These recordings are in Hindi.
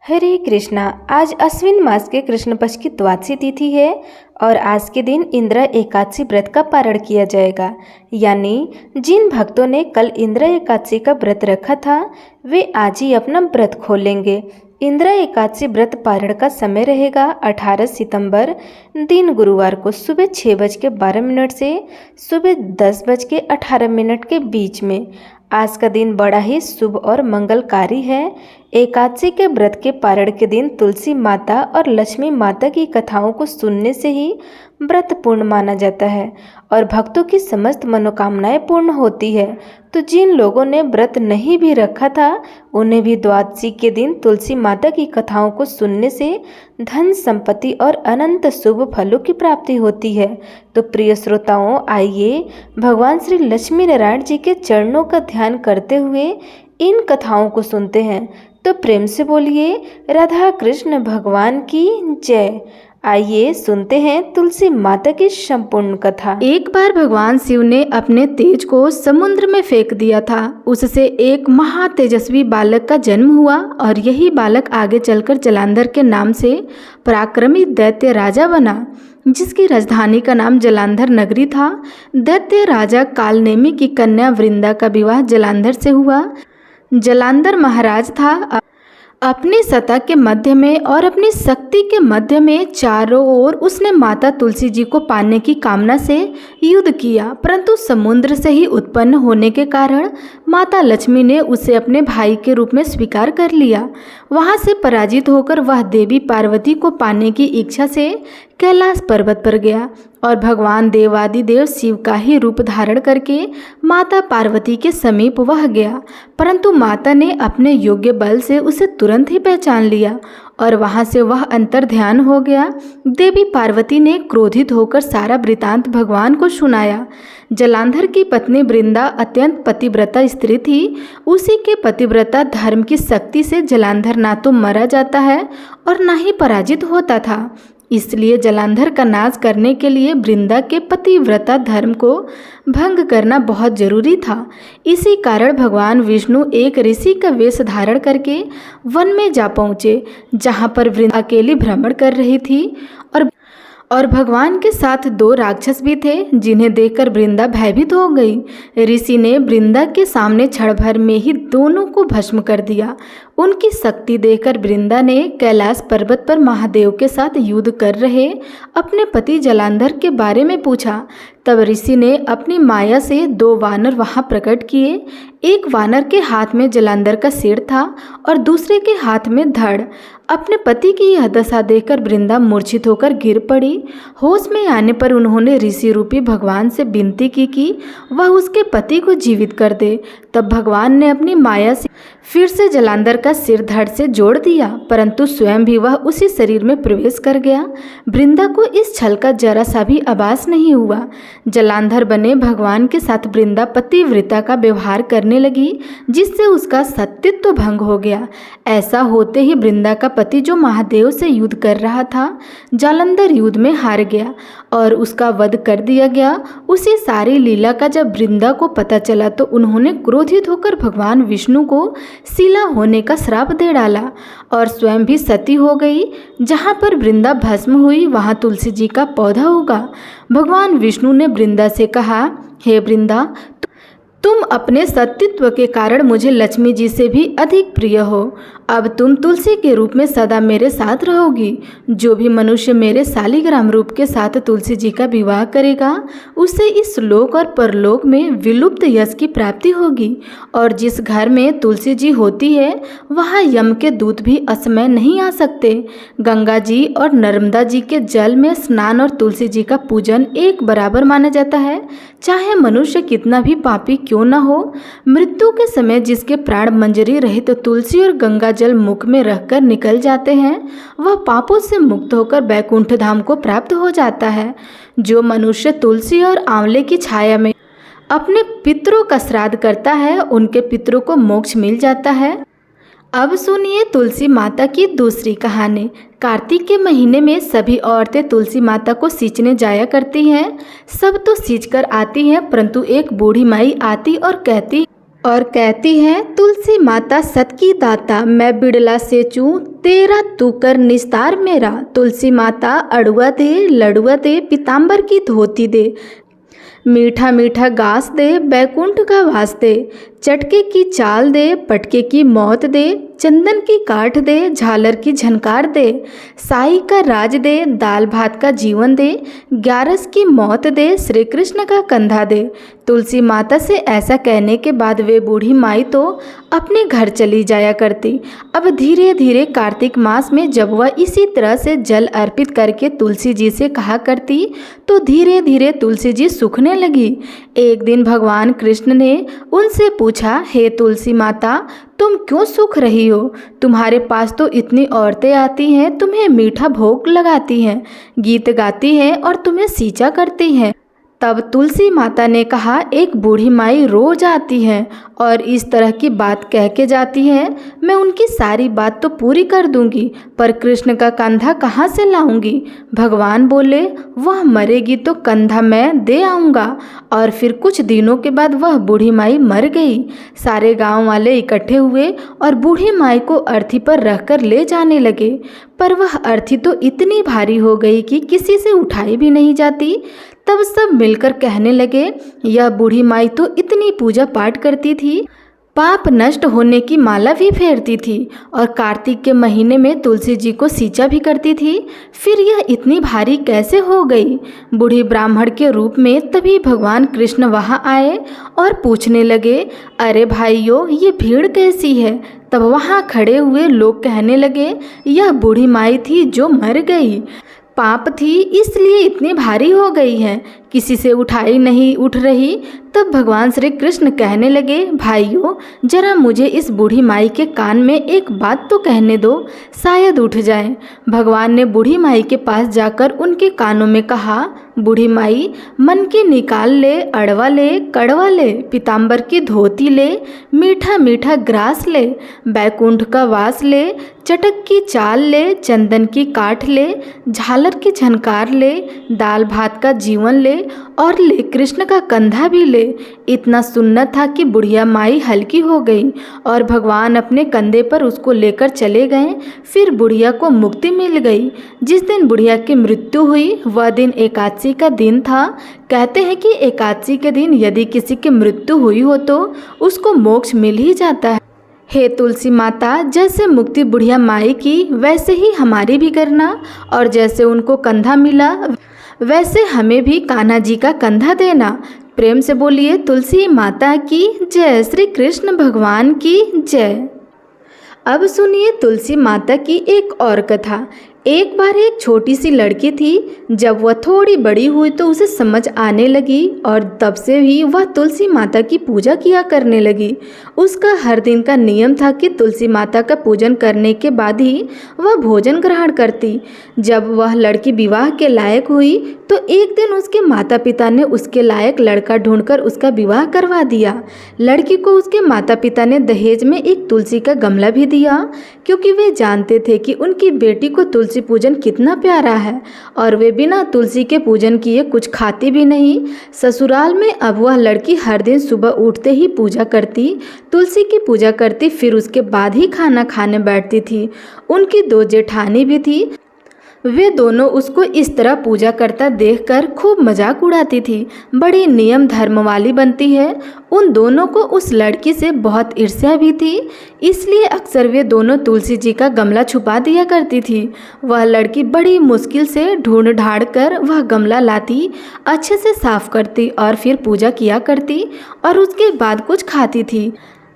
हरे कृष्णा। आज अश्विन मास के कृष्ण पक्ष की द्वादशी तिथि है और आज के दिन इंद्र एकादशी व्रत का पारण किया जाएगा। यानी जिन भक्तों ने कल इंद्र एकादशी का व्रत रखा था वे आज ही अपना व्रत खोलेंगे। इंद्र एकादशी व्रत पारण का समय रहेगा 18 सितंबर दिन गुरुवार को सुबह 6:12 से सुबह 10:18 के बीच में। आज का दिन बड़ा ही शुभ और मंगलकारी है। एकादशी के व्रत के पारण के दिन तुलसी माता और लक्ष्मी माता की कथाओं को सुनने से ही व्रत पूर्ण माना जाता है और भक्तों की समस्त मनोकामनाएं पूर्ण होती है। तो जिन लोगों ने व्रत नहीं भी रखा था उन्हें भी द्वादशी के दिन तुलसी माता की कथाओं को सुनने से धन संपत्ति और अनंत शुभ फलों की प्राप्ति होती है। तो प्रिय श्रोताओं, आइए भगवान श्री लक्ष्मी नारायण जी के चरणों का ध्यान करते हुए इन कथाओं को सुनते हैं। तो प्रेम से बोलिए राधा कृष्ण भगवान की जय। आइए सुनते हैं तुलसी माता की संपूर्ण कथा। एक बार भगवान शिव ने अपने तेज को समुद्र में फेंक दिया था। उससे एक महा तेजस्वी बालक का जन्म हुआ और यही बालक आगे चलकर जलांधर के नाम से पराक्रमी दैत्य राजा बना, जिसकी राजधानी का नाम जलांधर नगरी था। दैत्य राजा कालनेमी की कन्या वृंदा का विवाह जलांधर से हुआ। जलांधर महाराज था। अपनी सत्ता के मध्य में और अपनी शक्ति के मध्य में चारों ओर उसने माता तुलसी जी को पाने की कामना से युद्ध किया, परंतु समुद्र से ही उत्पन्न होने के कारण माता लक्ष्मी ने उसे अपने भाई के रूप में स्वीकार कर लिया। वहां से पराजित होकर वह देवी पार्वती को पाने की इच्छा से कैलाश पर्वत पर गया और भगवान देवादिदेव शिव का ही रूप धारण करके माता पार्वती के समीप वह गया, परंतु माता ने अपने योग्य बल से उसे तुरंत ही पहचान लिया और वहां से वह अंतर ध्यान हो गया। देवी पार्वती ने क्रोधित होकर सारा वृतांत भगवान को सुनाया। जलांधर की पत्नी वृंदा अत्यंत पतिव्रता स्त्री थी। उसी के पतिव्रता धर्म की शक्ति से जलांधर ना तो मरा जाता है और ना ही पराजित होता था। इसलिए जलांधर का नाश करने के लिए वृंदा के पतिव्रता धर्म को भंग करना बहुत जरूरी था। इसी कारण भगवान विष्णु एक ऋषि का वेश धारण करके वन में जा पहुँचे, जहाँ पर वृंदा अकेली भ्रमण कर रही थी और भगवान के साथ 2 राक्षस भी थे, जिन्हें देखकर वृंदा भयभीत हो गई। ऋषि ने वृंदा के सामने क्षण भर में ही दोनों को भस्म कर दिया। उनकी शक्ति देखकर वृंदा ने कैलाश पर्वत पर महादेव के साथ युद्ध कर रहे अपने पति जलांधर के बारे में पूछा। तब ऋषि ने अपनी माया से 2 वानर वहां प्रकट किए। एक वानर के हाथ में जलांधर का सिर था और दूसरे के हाथ में धड़। अपने पति की यह दशा देखकर वृंदा मूर्छित होकर गिर पड़ी। होश में आने पर उन्होंने ऋषि रूपी भगवान से विनती की कि वह उसके पति को जीवित कर दे। तब भगवान ने अपनी माया से फिर से जलांधर का सिर धड़ से जोड़ दिया, परंतु स्वयं भी वह उसी शरीर में प्रवेश कर गया। वृंदा को इस छल का जरा सा भी आभास नहीं हुआ। जलांधर बने भगवान के साथ वृंदा पतिव्रता का व्यवहार करने लगी, जिससे उसका सत्यत्व भंग हो गया। ऐसा होते ही वृंदा का पति जो महादेव से युद्ध कर रहा था, जालंधर युद्ध में हार गया और उसका वध कर दिया गया। उसी सारी लीला का जब वृंदा को पता चला तो उन्होंने क्रोधित होकर भगवान विष्णु को शिला होने का श्राप दे डाला और स्वयं भी सती हो गई। जहाँ पर वृंदा भस्म हुई वहाँ तुलसी जी का पौधा उगा। भगवान विष्णु ने वृंदा से कहा, हे वृंदा, तुम अपने सत्यत्व के कारण मुझे लक्ष्मी जी से भी अधिक प्रिय हो। अब तुम तुलसी के रूप में सदा मेरे साथ रहोगी। जो भी मनुष्य मेरे शालिग्राम रूप के साथ तुलसी जी का विवाह करेगा उसे इस लोक और परलोक में विलुप्त यश की प्राप्ति होगी। और जिस घर में तुलसी जी होती है वहाँ यम के दूत भी असमय नहीं आ सकते। गंगा जी और नर्मदा जी के जल में स्नान और तुलसी जी का पूजन एक बराबर माना जाता है, चाहे मनुष्य कितना भी पापी क्यों न हो। मृत्यु के समय जिसके प्राण मंजरी रहित तो तुलसी और गंगा जल मुख में रखकर निकल जाते हैं, वह पापों से मुक्त होकर बैकुंठ धाम को प्राप्त हो जाता है। जो मनुष्य तुलसी और आंवले की छाया में अपने पितरों का श्राद्ध करता है उनके पितरों को मोक्ष मिल जाता है। अब सुनिए तुलसी माता की दूसरी कहानी। कार्तिक के महीने में सभी औरतें तुलसी माता को सींचने जाया करती हैं। सब तो सींच कर आती हैं, परंतु एक बूढ़ी माई आती और कहती, और कहती हैं, तुलसी माता सत की दाता, मैं बिड़ला से चूँ तेरा तू कर निस्तार मेरा। तुलसी माता अड़ुआ दे, लड़ुआ दे, पीताम्बर की धोती दे, मीठा मीठा गास दे, बैकुंठ का वास दे, चटके की चाल दे, पटके की मौत दे, चंदन की काठ दे, झालर की झनकार दे, साई का राज दे, दाल भात का जीवन दे, ग्यारस की मौत दे, श्री कृष्ण का कंधा दे। तुलसी माता से ऐसा कहने के बाद वे बूढ़ी माई तो अपने घर चली जाया करती। अब धीरे धीरे कार्तिक मास में जब वह इसी तरह से जल अर्पित करके तुलसी जी से कहा करती तो धीरे धीरे तुलसी जी सूखने लगी। एक दिन भगवान कृष्ण ने उनसे पूछा, हे तुलसी माता, तुम क्यों सूख रही हो? तुम्हारे पास तो इतनी औरतें आती हैं, तुम्हें मीठा भोग लगाती हैं, गीत गाती हैं और तुम्हें सींचा करती हैं। तब तुलसी माता ने कहा, एक बूढ़ी माई रोज आती हैं और इस तरह की बात कह के जाती हैं। मैं उनकी सारी बात तो पूरी कर दूंगी, पर कृष्ण का कंधा कहाँ से लाऊंगी? भगवान बोले, वह मरेगी तो कंधा मैं दे आऊँगा। और फिर कुछ दिनों के बाद वह बूढ़ी माई मर गई। सारे गांव वाले इकट्ठे हुए और बूढ़ी माई को अर्थी पर रखकर ले जाने लगे, पर वह अर्थी तो इतनी भारी हो गई कि किसी से उठाई भी नहीं जाती। तब सब मिलकर कहने लगे, यह बूढ़ी माई तो इतनी पूजा पाठ करती थी, पाप नष्ट होने की माला भी फेरती थी और कार्तिक के महीने में तुलसी जी को सींचा भी करती थी, फिर यह इतनी भारी कैसे हो गई? बूढ़ी ब्राह्मण के रूप में तभी भगवान कृष्ण वहाँ आए और पूछने लगे, अरे भाइयों, ये भीड़ कैसी है? तब वहाँ खड़े हुए लोग कहने लगे, यह बूढ़ी माई थी जो मर गई, पाप थी इसलिए इतनी भारी हो गई है, किसी से उठाई नहीं उठ रही। तब भगवान श्री कृष्ण कहने लगे, भाइयों, जरा मुझे इस बूढ़ी माई के कान में एक बात तो कहने दो, शायद उठ जाए। भगवान ने बूढ़ी माई के पास जाकर उनके कानों में कहा, बूढ़ी माई, मन की निकाल ले, अड़वा ले, कड़वा ले, पीताम्बर की धोती ले, मीठा मीठा ग्रास ले, बैकुंठ का वास ले, चटक की चाल ले, चंदन की काठ ले, झालर की झनकार ले, दाल भात का जीवन ले और ले कृष्ण का कंधा भी ले। इतना सुनना था कि बुढ़िया माई हल्की हो गई और भगवान अपने कंधे पर उसको लेकर चले गए। फिर बुढ़िया को मुक्ति मिल गई। जिस दिन बुढ़िया की मृत्यु हुई वह दिन एकादशी का दिन था। कहते हैं कि एकादशी के दिन यदि किसी की मृत्यु हुई हो तो उसको मोक्ष मिल ही जाता है। हे तुलसी माता, जैसे मुक्ति बुढ़िया माई की वैसे ही हमारी भी करना, और जैसे उनको कंधा मिला वैसे हमें भी कान्हा जी का कंधा देना। प्रेम से बोलिए, तुलसी माता की जय, श्री कृष्ण भगवान की जय। अब सुनिए तुलसी माता की एक और कथा। एक बार एक छोटी सी लड़की थी। जब वह थोड़ी बड़ी हुई तो उसे समझ आने लगी और तब से ही वह तुलसी माता की पूजा किया करने लगी। उसका हर दिन का नियम था कि तुलसी माता का पूजन करने के बाद ही वह भोजन ग्रहण करती। जब वह लड़की विवाह के लायक हुई तो एक दिन उसके माता पिता ने उसके लायक लड़का ढूंढकर उसका विवाह करवा दिया। लड़की को उसके माता पिता ने दहेज में एक तुलसी का गमला भी दिया, क्योंकि वे जानते थे कि उनकी बेटी को तुलसी पूजन कितना प्यारा है और वे बिना तुलसी के पूजन किए कुछ खाती भी नहीं। ससुराल में अब वह लड़की हर दिन सुबह उठते ही पूजा करती, तुलसी की पूजा करती, फिर उसके बाद ही खाना खाने बैठती थी। उनकी 2 जेठानी भी थी। वे दोनों उसको इस तरह पूजा करता देखकर खूब मजाक उड़ाती थी। बड़ी नियम धर्म वाली बनती है। उन दोनों को उस लड़की से बहुत ईर्ष्या भी थी, इसलिए अक्सर वे दोनों तुलसी जी का गमला छुपा दिया करती थी। वह लड़की बड़ी मुश्किल से ढूंढ ढाड़ कर वह गमला लाती, अच्छे से साफ करती और फिर पूजा किया करती और उसके बाद कुछ खाती थी।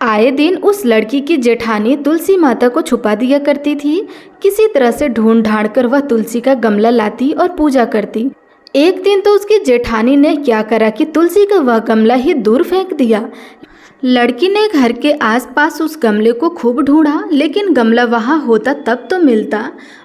आए दिन उस लड़की की जेठानी तुलसी माता को छुपा दिया करती थी। किसी तरह से ढूंढ ढांड कर वह तुलसी का गमला लाती और पूजा करती। एक दिन तो उसकी जेठानी ने क्या करा कि तुलसी का वह गमला ही दूर फेंक दिया। लड़की ने घर के आसपास उस गमले को खूब ढूंढा, लेकिन गमला वहाँ होता तब तो मिलता,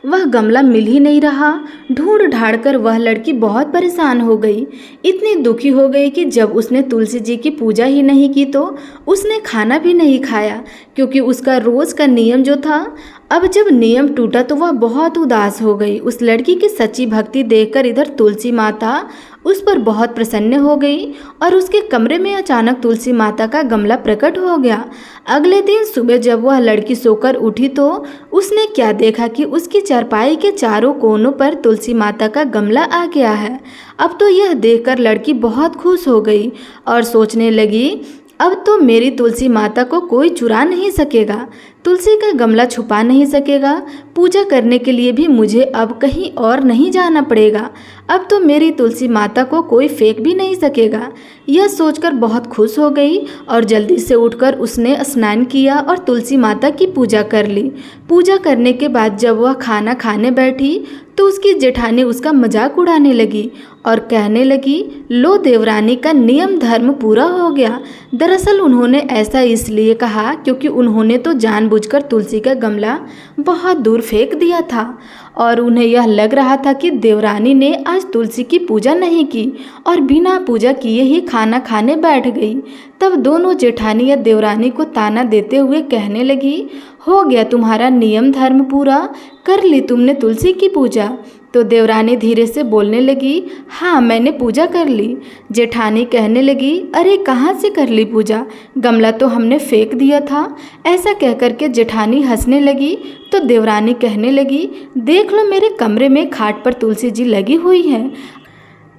वह गमला मिल ही नहीं रहा। ढूंढ ढाड़ कर वह लड़की बहुत परेशान हो गई। इतनी दुखी हो गई कि जब उसने तुलसी जी की पूजा ही नहीं की तो उसने खाना भी नहीं खाया, क्योंकि उसका रोज़ का नियम जो था अब जब नियम टूटा तो वह बहुत उदास हो गई। उस लड़की की सच्ची भक्ति देखकर इधर तुलसी माता उस पर बहुत प्रसन्न हो गई और उसके कमरे में अचानक तुलसी माता का गमला प्रकट हो गया। अगले दिन सुबह जब वह लड़की सोकर उठी तो उसने क्या देखा कि उसकी चारपाई के चारों कोनों पर तुलसी माता का गमला आ गया है। अब तो यह देखकर लड़की बहुत खुश हो गई और सोचने लगी, अब तो मेरी तुलसी माता को कोई चुरा नहीं सकेगा, तुलसी का गमला छुपा नहीं सकेगा, पूजा करने के लिए भी मुझे अब कहीं और नहीं जाना पड़ेगा, अब तो मेरी तुलसी माता को कोई फेंक भी नहीं सकेगा। यह सोचकर बहुत खुश हो गई और जल्दी से उठकर उसने स्नान किया और तुलसी माता की पूजा कर ली। पूजा करने के बाद जब वह खाना खाने बैठी तो उसकी जेठानी उसका मजाक उड़ाने लगी और कहने लगी, लो देवरानी का नियम धर्म पूरा हो गया। दरअसल उन्होंने ऐसा इसलिए कहा क्योंकि उन्होंने तो जानबूझकर तुलसी का गमला बहुत दूर फेंक दिया था और उन्हें यह लग रहा था कि देवरानी ने आज तुलसी की पूजा नहीं की और बिना पूजा किए ही खाना खाने बैठ गई। तब दोनों जेठानी या देवरानी को ताना देते हुए कहने लगी, हो गया तुम्हारा नियम धर्म पूरा, कर ली तुमने तुलसी की पूजा। तो देवरानी धीरे से बोलने लगी, हाँ मैंने पूजा कर ली। जेठानी कहने लगी, अरे कहाँ से कर ली पूजा, गमला तो हमने फेंक दिया था। ऐसा कहकर के जेठानी हंसने लगी तो देवरानी कहने लगी, देख लो मेरे कमरे में खाट पर तुलसी जी लगी हुई है।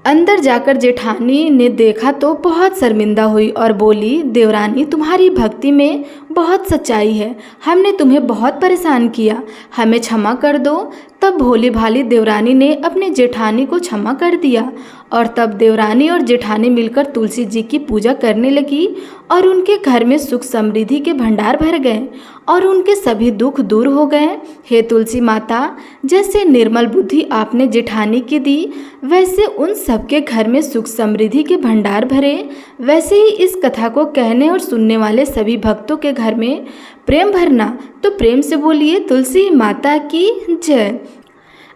अंदर जाकर जेठानी ने देखा तो बहुत शर्मिंदा हुई और बोली, देवरानी तुम्हारी भक्ति में बहुत सच्चाई है, हमने तुम्हें बहुत परेशान किया, हमें क्षमा कर दो। तब भोली भाली देवरानी ने अपने जेठानी को क्षमा कर दिया और तब देवरानी और जेठानी मिलकर तुलसी जी की पूजा करने लगी और उनके घर में सुख समृद्धि के भंडार भर गए और उनके सभी दुख दूर हो गए। हे तुलसी माता, जैसे निर्मल बुद्धि आपने जेठानी की दी वैसे उन सबके घर में सुख समृद्धि के भंडार भरे, वैसे ही इस कथा को कहने और सुनने वाले सभी भक्तों के घर में प्रेम भरना। तो प्रेम से बोलिए तुलसी माता की जय।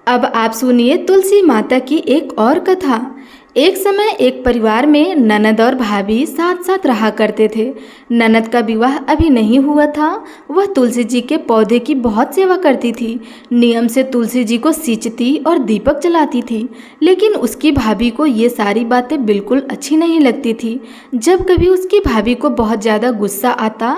अब आप सुनिए तुलसी माता की एक और कथा। एक समय एक परिवार में ननद और भाभी साथ साथ रहा करते थे। ननद का विवाह अभी नहीं हुआ था। वह तुलसी जी के पौधे की बहुत सेवा करती थी, नियम से तुलसी जी को सींचती और दीपक जलाती थी। लेकिन उसकी भाभी को ये सारी बातें बिल्कुल अच्छी नहीं लगती थी। जब कभी उसकी भाभी को बहुत ज़्यादा गुस्सा आता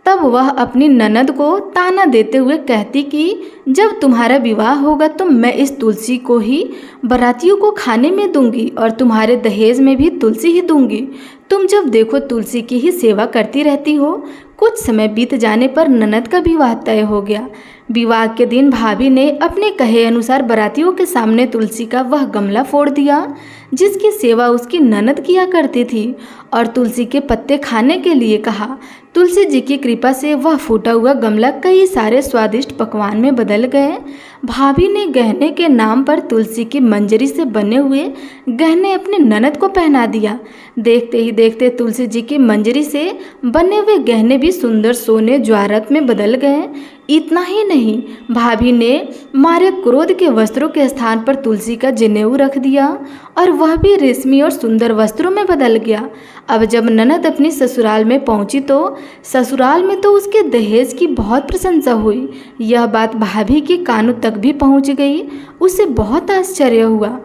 तब वह अपनी ननद को ताना देते हुए कहती कि जब तुम्हारा विवाह होगा तो मैं इस तुलसी को ही बारातियों को खाने में दूंगी और तुम्हारे दहेज में भी तुलसी ही दूंगी। तुम जब देखो तुलसी की ही सेवा करती रहती हो। कुछ समय बीत जाने पर ननद का विवाह तय हो गया। विवाह के दिन भाभी ने अपने कहे अनुसार बारातियों के सामने तुलसी का वह गमला फोड़ दिया जिसकी सेवा उसकी ननद किया करती थी और तुलसी के पत्ते खाने के लिए कहा। तुलसी जी की कृपा से वह फूटा हुआ गमला कई सारे स्वादिष्ट पकवान में बदल गए। भाभी ने गहने के नाम पर तुलसी की मंजरी से बने हुए गहने अपने ननद को पहना दिया। देखते ही देखते तुलसी जी की मंजरी से बने हुए गहने भी सुंदर सोने ज्वारत में बदल गए। इतना ही नहीं, भाभी ने मारे क्रोध के वस्त्रों के स्थान पर तुलसी का जनेऊ रख दिया और वह भी रेशमी और सुंदर वस्त्रों में बदल गया। अब जब ननद अपनी ससुराल में पहुंची तो ससुराल में तो उसके दहेज की बहुत प्रशंसा हुई। यह बात भाभी के कानों तक भी पहुंच गई। उसे बहुत आश्चर्य हुआ।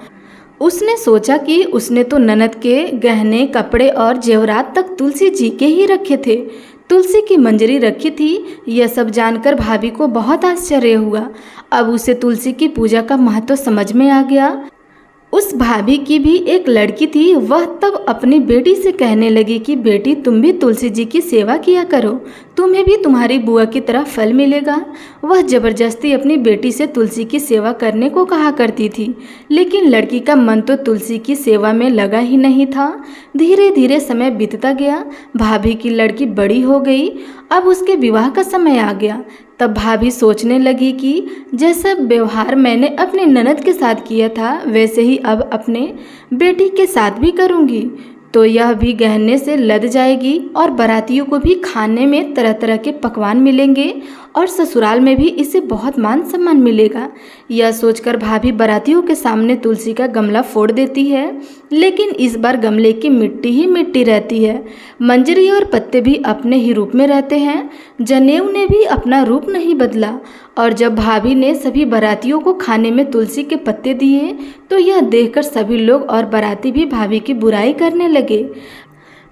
उसने सोचा कि उसने तो ननद के गहने, कपड़े और जेवरात तक तुलसी जी के ही रखे थे, तुलसी की मंजरी रखी थी। यह सब जानकर भाभी को बहुत आश्चर्य हुआ। अब उसे तुलसी की पूजा का महत्व समझ में आ गया। उस भाभी की भी एक लड़की थी। वह तब अपनी बेटी से कहने लगी कि बेटी तुम भी तुलसी जी की सेवा किया करो, तुम्हें भी तुम्हारी बुआ की तरह फल मिलेगा। वह जबरदस्ती अपनी बेटी से तुलसी की सेवा करने को कहा करती थी, लेकिन लड़की का मन तो तुलसी की सेवा में लगा ही नहीं था। धीरे धीरे समय बीतता गया। भाभी की लड़की बड़ी हो गई। अब उसके विवाह का समय आ गया। तब भाभी सोचने लगी कि जैसा व्यवहार मैंने अपनी ननद के साथ किया था वैसे ही अब अपने बेटी के साथ भी करूँगी, तो यह भी गहने से लद जाएगी और बारातियों को भी खाने में तरह तरह के पकवान मिलेंगे और ससुराल में भी इसे बहुत मान सम्मान मिलेगा। यह सोचकर भाभी बारातियों के सामने तुलसी का गमला फोड़ देती है, लेकिन इस बार गमले की मिट्टी ही मिट्टी रहती है। मंजरी और पत्ते भी अपने ही रूप में रहते हैं। जनेऊ ने भी अपना रूप नहीं बदला। और जब भाभी ने सभी बारातियों को खाने में तुलसी के पत्ते दिए तो यह देखकर सभी लोग और बाराती भी भाभी की बुराई करने लगे।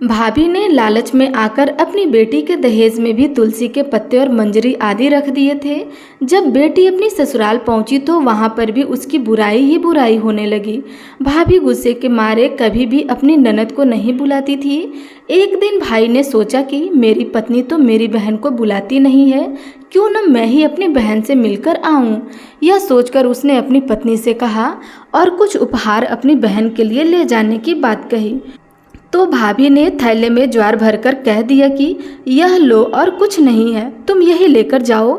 भाभी ने लालच में आकर अपनी बेटी के दहेज में भी तुलसी के पत्ते और मंजरी आदि रख दिए थे। जब बेटी अपनी ससुराल पहुंची तो वहां पर भी उसकी बुराई ही बुराई होने लगी। भाभी गुस्से के मारे कभी भी अपनी ननद को नहीं बुलाती थी। एक दिन भाई ने सोचा कि मेरी पत्नी तो मेरी बहन को बुलाती नहीं है, क्यों न मैं ही अपनी बहन से मिलकर आऊं। यह सोचकर उसने अपनी पत्नी से कहा और कुछ उपहार अपनी बहन के लिए ले जाने की बात कही। तो भाभी ने थैले में ज्वार भरकर कह दिया कि यह लो और कुछ नहीं है, तुम यही लेकर जाओ।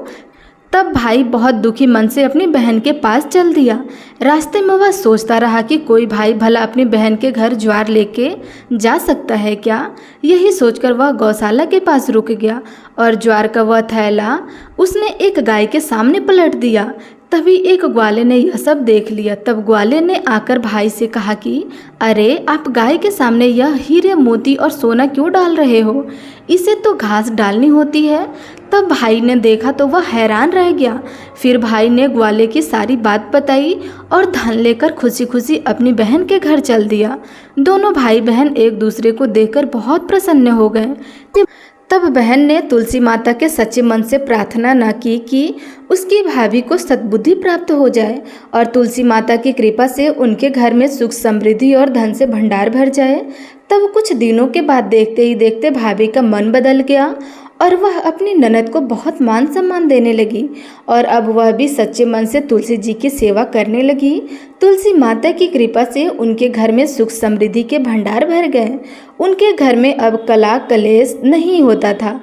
तब भाई बहुत दुखी मन से अपनी बहन के पास चल दिया। रास्ते में वह सोचता रहा कि कोई भाई भला अपनी बहन के घर ज्वार लेके जा सकता है क्या। यही सोचकर वह गौशाला के पास रुक गया और ज्वार का वह थैला उसने एक गाय के सामने पलट दिया। तभी एक ग्वाले ने यह सब देख लिया। तब ग्वाले ने आकर भाई से कहा कि अरे आप गाय के सामने यह हीरे मोती और सोना क्यों डाल रहे हो, इसे तो घास डालनी होती है। तब भाई ने देखा तो वह हैरान रह गया। फिर भाई ने ग्वाले की सारी बात बताई और धन लेकर खुशी खुशी अपनी बहन के घर चल दिया। दोनों भाई बहन एक दूसरे को देखकर बहुत प्रसन्न हो गए। तब बहन ने तुलसी माता के सच्चे मन से प्रार्थना न की कि उसकी भाभी को सद्बुद्धि प्राप्त हो जाए और तुलसी माता की कृपा से उनके घर में सुख समृद्धि और धन से भंडार भर जाए। तब कुछ दिनों के बाद देखते ही देखते भाभी का मन बदल गया और वह अपनी ननद को बहुत मान सम्मान देने लगी और अब वह भी सच्चे मन से तुलसी जी की सेवा करने लगी। तुलसी माता की कृपा से उनके घर में सुख समृद्धि के भंडार भर गए। उनके घर में अब कलह कलेश नहीं होता था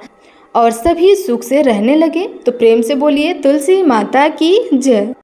और सभी सुख से रहने लगे। तो प्रेम से बोलिए तुलसी माता की जय।